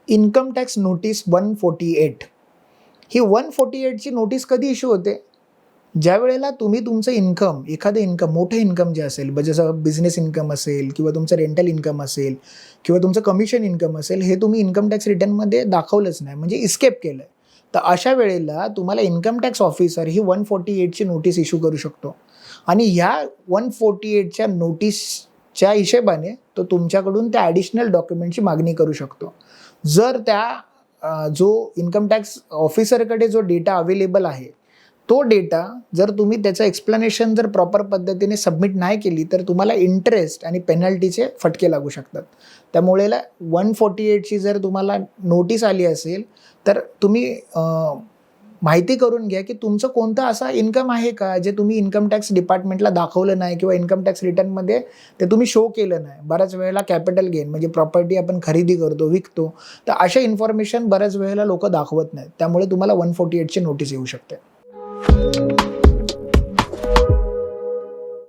Income tax notice 148. ही 148ची notice कधी issue होते? ज्या वेळेला तुम्ही तुमचं इन्कम, एखादं इन्कम, मोठं इन्कम जे असेल, जसं बिझनेस इन्कम असेल किंवा तुमचं रेंटल इन्कम असेल किंवा तुमचं कमिशन इन्कम असेल, हे तुम्ही इन्कम टॅक्स रिटर्नमध्ये दाखवलंच नाही, म्हणजे इस्केप केलं आहे. तर अशा वेळेला तुम्हाला इन्कम टॅक्स ऑफिसर ही 148ची नोटीस इश्यू करू शकतो आणि ह्या 148च्या नोटीसच्या हिशेबाने तो तुमच्याकडून त्या ॲडिशनल डॉक्युमेंटची मागणी करू शकतो. जर त्या जो इन्कम टॅक्स ऑफिसरकडे जो डेटा अवेलेबल आहे, तो डेटा जर तुम्ही त्याचं एक्सप्लेनेशन जर प्रॉपर पद्धतीने सबमिट नाही केली, तर तुम्हाला इंटरेस्ट आणि पेनल्टीचे फटके लागू शकतात. त्यामुळे 148ची जर तुम्हाला नोटीस आली असेल, तर तुम्ही माहिती करून घ्या की तुमचं कोणतं असा इन्कम आहे का, जे तुम्ही इन्कम टॅक्स डिपार्टमेंटला दाखवलं नाही किंवा इन्कम टॅक्स रिटर्नमध्ये ते तुम्ही शो केलं नाही. बऱ्याच वेळेला कॅपिटल गेन म्हणजे प्रॉपर्टी आपण खरेदी करतो, विकतो, तर अशा इन्फॉर्मेशन बऱ्याच वेळेला लोकं दाखवत नाहीत. त्यामुळे तुम्हाला 148ची नोटीस येऊ शकते.